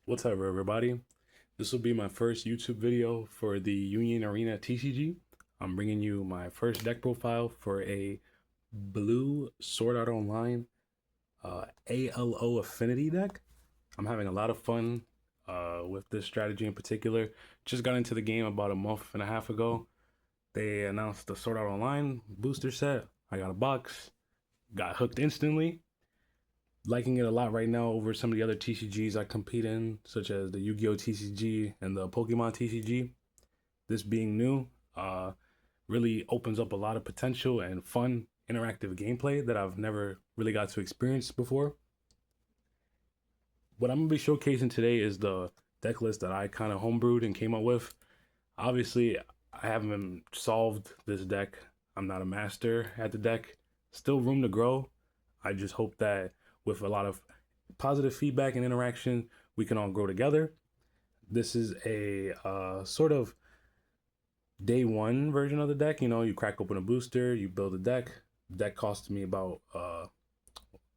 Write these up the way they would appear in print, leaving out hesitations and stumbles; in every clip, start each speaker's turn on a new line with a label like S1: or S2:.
S1: What's up, everybody? This will be my first YouTube video for the Union Arena TCG. I'm bringing you my first deck profile for a blue Sword Art Online ALO Affinity deck. I'm having a lot of fun with this strategy in particular. Just got into the game about a month and a half ago. They announced the Sword Art Online booster set. I got a box, got hooked instantly. Liking it a lot right now over some of the other TCGs I compete in, such as the Yu-Gi-Oh TCG and the Pokemon TCG. This being new, really opens up a lot of potential and fun interactive gameplay that I've never really got to experience before. What I'm gonna be showcasing today is the deck list that I kind of homebrewed and came up with. Obviously, I haven't solved this deck. I'm not a master at the deck. Still room to grow. I just hope that with a lot of positive feedback and interaction, we can all grow together. This is a sort of day one version of the deck. You know, you crack open a booster, you build a deck. The deck cost me about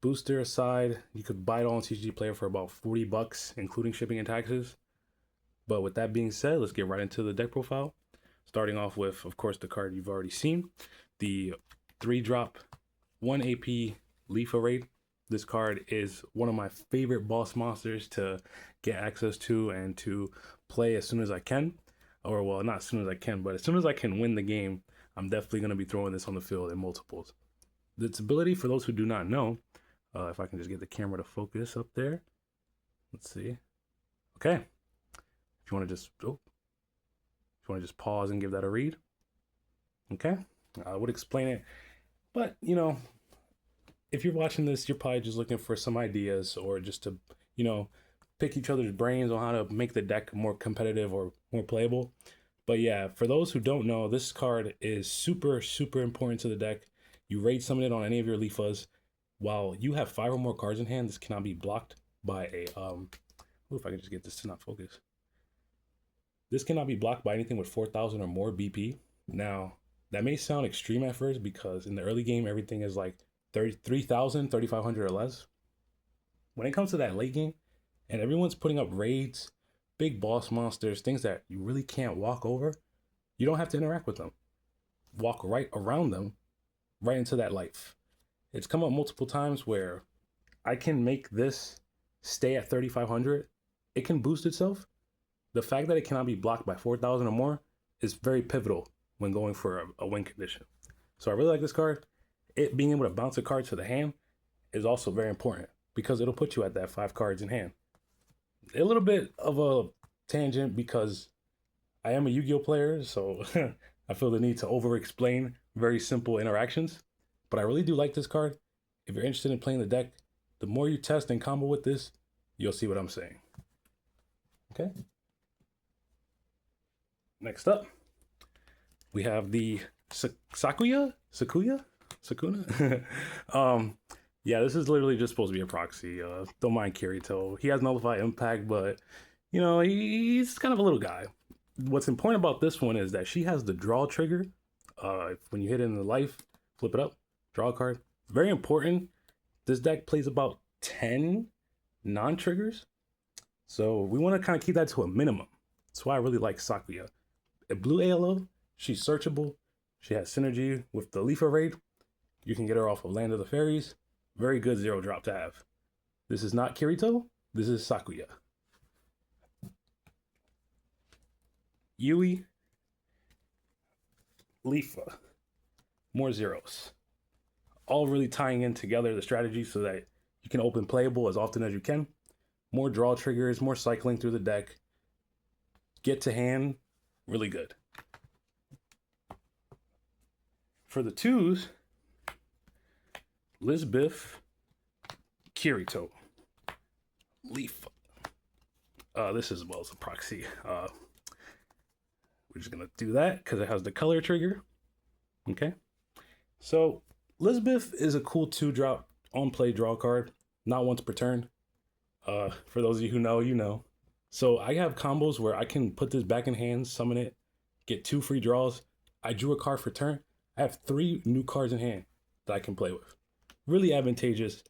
S1: booster aside. You could buy it all on TCG Player for about $40, including shipping and taxes. But with that being said, let's get right into the deck profile. Starting off with, of course, the card you've already seen, the 3-drop 1 AP Leaf Array. This card is one of my favorite boss monsters to get access to and to play as soon as I can. Or, well, not as soon as I can, but as soon as I can win the game, I'm definitely going to be throwing this on the field in multiples. Its ability, for those who do not know, if I can just get the camera to focus up there. Let's see. Okay. If you want to just, if you want to just pause and give that a read. Okay. I would explain it, but, you know, if you're watching this, you're probably just looking for some ideas or just to, you know, pick each other's brains on how to make the deck more competitive or more playable. But yeah, for those who don't know, this card is super, super important to the deck. You raid summon it on any of your Leafas. While you have 5 or more cards in hand, this cannot be blocked by a, if I can just get this to not focus. This cannot be blocked by anything with 4,000 or more BP. Now, that may sound extreme at first because in the early game, everything is like 3,000, 3,500 or less. When it comes to that late game, and everyone's putting up raids, big boss monsters, things that you really can't walk over, you don't have to interact with them. Walk right around them, right into that life. It's come up multiple times where I can make this stay at 3,500. It can boost itself. The fact that it cannot be blocked by 4,000 or more is very pivotal when going for a win condition. So I really like this card. It being able to bounce a card to the hand is also very important because it'll put you at that 5 cards in hand. A little bit of a tangent because I am a Yu-Gi-Oh player, so I feel the need to over-explain very simple interactions. But I really do like this card. If you're interested in playing the deck, the more you test and combo with this, you'll see what I'm saying. Okay. Next up, we have the Sakuna. Yeah, this is literally just supposed to be a proxy. Don't mind Kirito. He has Nullify Impact, but you know, he's kind of a little guy. What's important about this one is that she has the draw trigger. When you hit it in the life, flip it up, draw a card. Very important. This deck plays about 10 non-triggers. So we want to kind of keep that to a minimum. That's why I really like Sakuya. A blue ALO, she's searchable. She has synergy with the Leaf Array. You can get her off of Land of the Fairies. Very good 0-drop to have. This is not Kirito. This is Sakuya. Yui. Leafa. More zeros. All really tying in together the strategy so that you can open playable as often as you can. More draw triggers, more cycling through the deck. Get to hand, really good. For the 2s, Lisbeth, Kirito, Leaf. This is, well, it's a proxy. We're just gonna do that because it has the color trigger. Okay. So Lisbeth is a cool 2-drop on-play draw card, not once per turn. For those of you who know, you know. So I have combos where I can put this back in hand, summon it, get 2 free draws. I drew a card for turn. I have 3 new cards in hand that I can play with. Really advantageous,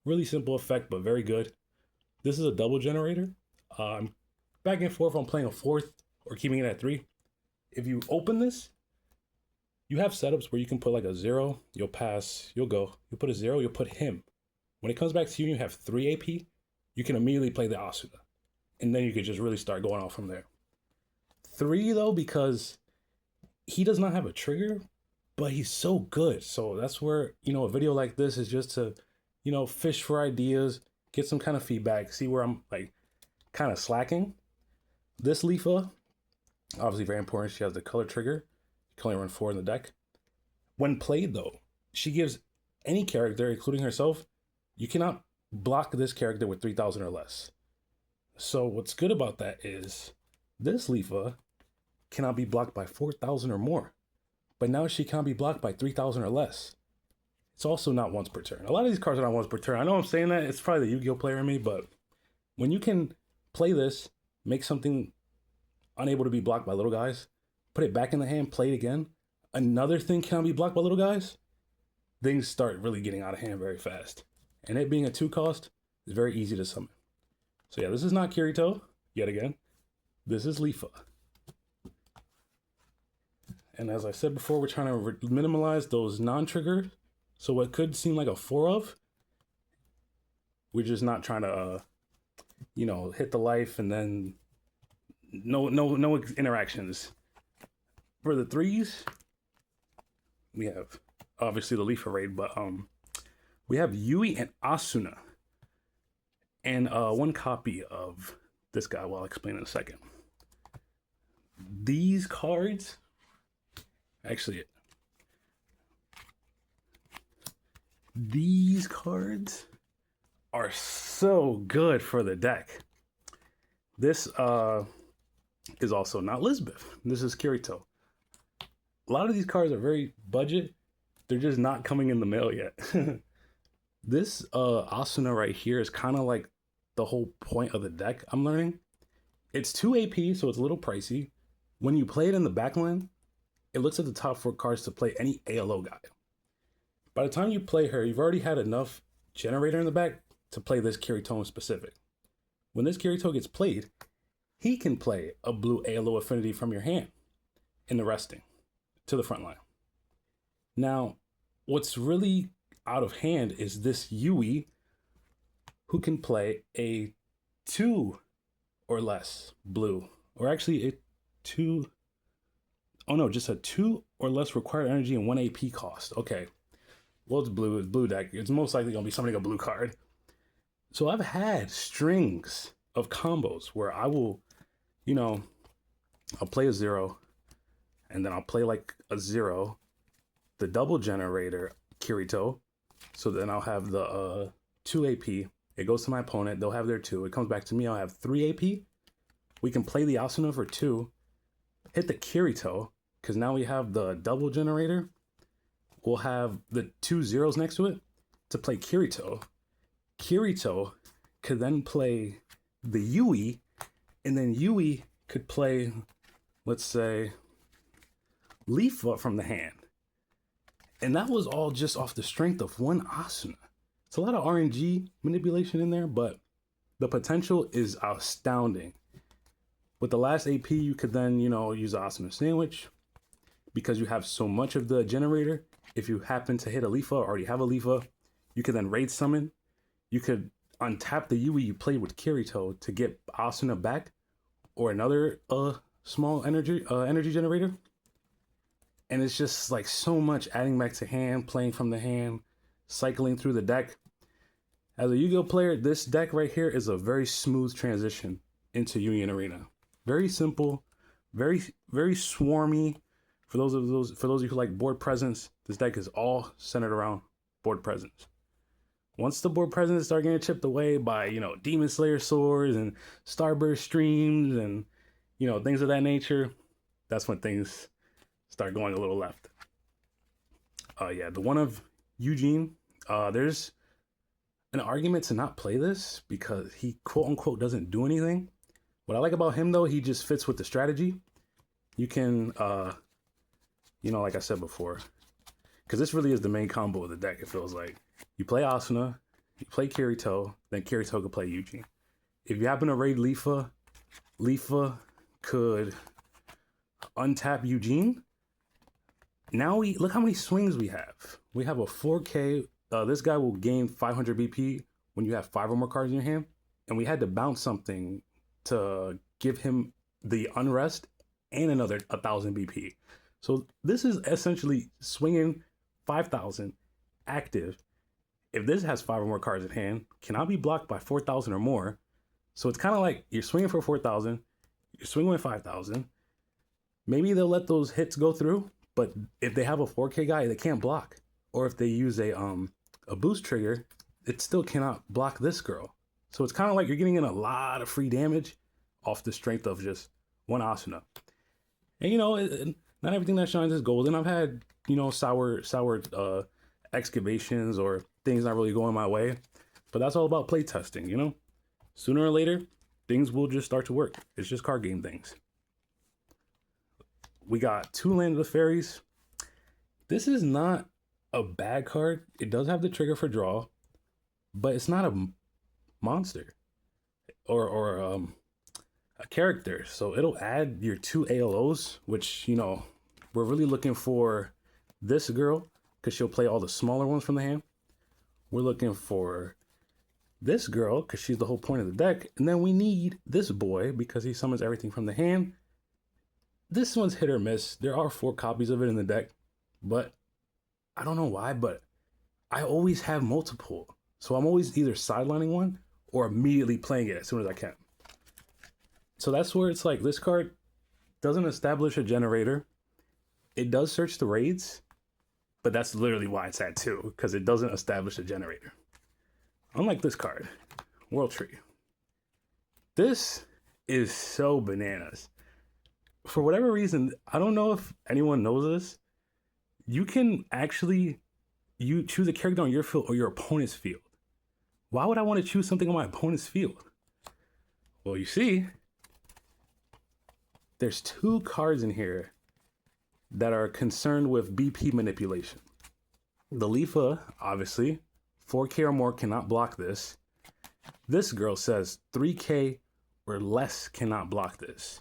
S1: really simple effect, but very good. This is a double generator. I'm back and forth on playing a fourth or keeping it at 3. If you open this, you have setups where you can put like a 0, you'll pass, you'll go. You put a 0, you'll put him. When it comes back to you and you have 3 AP, you can immediately play the Asuna. And then you could just really start going off from there. 3 though, because he does not have a trigger, but he's so good. So that's where, a video like this is just to, fish for ideas, get some kind of feedback, see where I'm like kind of slacking. This Leafa, obviously very important. She has the color trigger. You can only run 4 in the deck. When played though, she gives any character, including herself, you cannot block this character with 3,000 or less. So what's good about that is this Leafa cannot be blocked by 4,000 or more, but now she can't be blocked by 3,000 or less. It's also not once per turn. A lot of these cards are not once per turn. I know I'm saying that, it's probably the Yu-Gi-Oh player in me, but when you can play this, make something unable to be blocked by little guys, put it back in the hand, play it again, another thing cannot be blocked by little guys, things start really getting out of hand very fast. And it being a 2 cost is very easy to summon. So yeah, this is not Kirito, yet again. This is Leafa. And as I said before, we're trying to minimize those non-triggers. So what could seem like a 4 of, we're just not trying to, hit the life and then no interactions. For the 3s, we have obviously the Leafa raid, but we have Yui and Asuna, and 1 copy of this guy. Well, I'll explain in a second. These cards, actually, these cards are so good for the deck. This is also not Lisbeth. This is Kirito. A lot of these cards are very budget. They're just not coming in the mail yet. This Asuna right here is kind of like the whole point of the deck, I'm learning. It's 2 AP, so it's a little pricey. When you play it in the backline, it looks at the top 4 cards to play any ALO guy. By the time you play her, you've already had enough generator in the back to play this Kirito in specific. When this Kirito gets played, he can play a blue ALO affinity from your hand in the resting to the front line. Now, what's really out of hand is this Yui, who can play a 2 or less blue, or actually a 2, oh no, just a 2 or less required energy and 1 AP cost. Okay, well, it's blue deck. It's most likely gonna be something a blue card. So I've had strings of combos where I will, I'll play a 0, and then I'll play like a 0, the double generator Kirito. So then I'll have the 2 AP. It goes to my opponent. They'll have their 2. It comes back to me. I'll have 3 AP. We can play the Asuna for 2. Hit the Kirito, because now we have the double generator. We'll have the 2 zeros next to it to play Kirito. Kirito could then play the Yui, and then Yui could play, let's say, Leafa from the hand. And that was all just off the strength of 1 Asuna. It's a lot of RNG manipulation in there, but the potential is astounding. With the last AP, you could then, use Asuna Sandwich, because you have so much of the generator. If you happen to hit a Leafa or already have a Leafa, you could then raid summon. You could untap the Yui you played with Kirito to get Asuna back, or another small energy generator. And it's just like so much adding back to hand, playing from the hand, cycling through the deck. As a Yu-Gi-Oh player, this deck right here is a very smooth transition into Union Arena. Very simple, very swarmy. For those of you who like board presence, this deck is all centered around board presence. Once the board presence start getting chipped away by, Demon Slayer swords and Starburst streams and, things of that nature, that's when things start going a little left. Yeah, the one of Eugene, there's an argument to not play this because he quote unquote doesn't do anything. What I like about him though, he just fits with the strategy. You can, like I said before, because this really is the main combo of the deck, it feels like. You play Asuna, you play Kirito, then Kirito can play Eugene. If you happen to raid Leafa, Leafa could untap Eugene. Now we look how many swings we have. We have a 4K. This guy will gain 500 BP when you have 5 or more cards in your hand. And we had to bounce something to give him the unrest and another 1,000 BP. So this is essentially swinging 5,000 active. If this has 5 or more cards in hand, cannot be blocked by 4,000 or more. So it's kind of like you're swinging for 4,000, you're swinging with 5,000. Maybe they'll let those hits go through, but if they have a 4K guy, they can't block. Or if they use a boost trigger, it still cannot block this girl. So it's kind of like you're getting in a lot of free damage off the strength of just one Asuna. And you know, not everything that shines is golden. I've had, you know, sour excavations or things not really going my way, but that's all about play testing, you know? Sooner or later, things will just start to work. It's just card game things. We got 2 Land of the Fairies. This is not a bad card. It does have the trigger for draw, but it's not a monster or a character. So it'll add your 2 ALOs, which, you know, we're really looking for this girl because she'll play all the smaller ones from the hand. We're looking for this girl because she's the whole point of the deck. And then we need this boy because he summons everything from the hand. This one's hit or miss. There are 4 copies of it in the deck, but I don't know why, but I always have multiple. So I'm always either sidelining one or immediately playing it as soon as I can. So that's where it's like this card doesn't establish a generator. It does search the raids, but that's literally why it's at 2, because it doesn't establish a generator. Unlike this card, World Tree. This is so bananas. For whatever reason, I don't know if anyone knows this, you can actually choose a character on your field or your opponent's field. Why would I want to choose something on my opponent's field? Well, you see, there's 2 cards in here that are concerned with BP manipulation. The Leafa, obviously, 4K or more cannot block this. This girl says 3K or less cannot block this.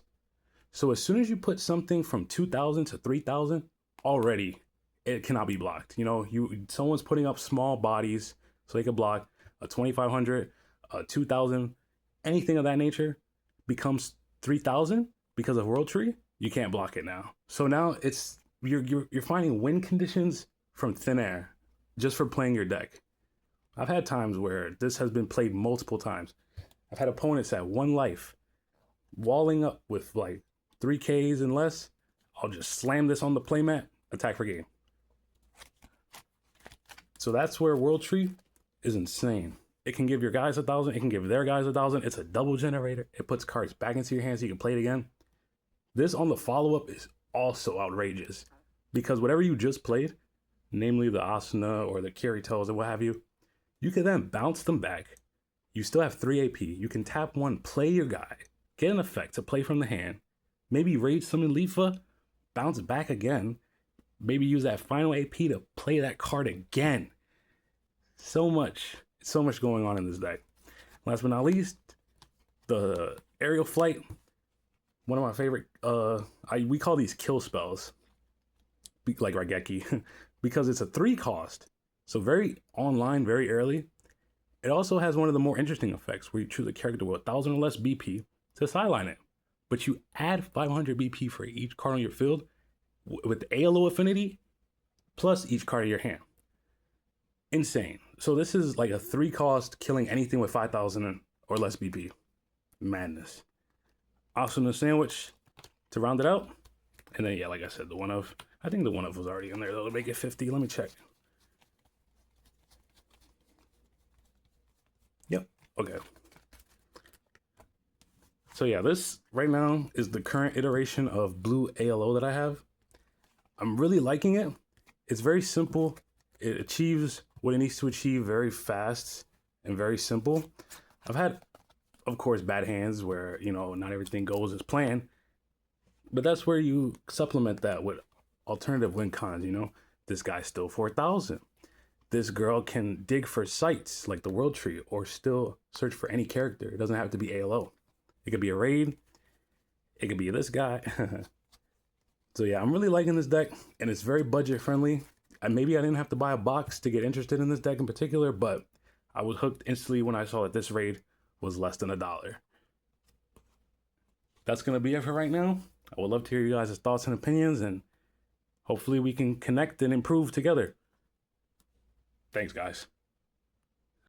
S1: So as soon as you put something from 2,000 to 3,000, already it cannot be blocked. You know, someone's putting up small bodies so they can block a 2,500, a 2,000, anything of that nature becomes 3,000 because of World Tree. You can't block it now. So now it's you're finding win conditions from thin air just for playing your deck. I've had times where this has been played multiple times. I've had opponents at 1 life walling up with like 3Ks and less. I'll just slam this on the playmat, attack for game. So that's where World Tree is insane. It can give your guys 1,000. It can give their guys 1,000. It's a double generator. It puts cards back into your hands so you can play it again. This on the follow-up is also outrageous because whatever you just played, namely the Asuna or the Kirito's or what have you, you can then bounce them back. You still have 3 AP. You can tap 1, play your guy, get an effect to play from the hand, maybe raid summon Leafa, bounce back again, maybe use that final AP to play that card again. So much going on in this deck. Last but not least, the Aerial Flight. One of my favorite, we call these kill spells, like Raigeki, because it's a 3 cost. So very online, very early. It also has one of the more interesting effects where you choose a character with 1,000 or less BP to sideline it. But you add 500 BP for each card on your field with the ALO affinity plus each card in your hand. Insane. So this is like a 3 cost killing anything with 5,000 or less BP. Madness. Asuna Sandwich to round it out. And then, yeah, like I said, the one of, I think the one of was already in there though to make it 50. Let me check. Yep. Okay. So yeah, this right now is the current iteration of Blue ALO that I have. I'm really liking it. It's very simple. It achieves what it needs to achieve very fast and very simple. I've had, of course, bad hands where, you know, not everything goes as planned, but that's where you supplement that with alternative win cons. You know, this guy's still 4,000. this girl can dig for sites like the World Tree or still search for any character. It doesn't have to be ALO. It could be a raid. It could be this guy. So yeah, I'm really liking this deck, and it's very budget friendly. And maybe I didn't have to buy a box to get interested in this deck in particular, but I was hooked instantly when I saw that this raid was less than $1. That's gonna be it for right now. I would love to hear you guys' thoughts and opinions, and hopefully we can connect and improve together. Thanks, guys.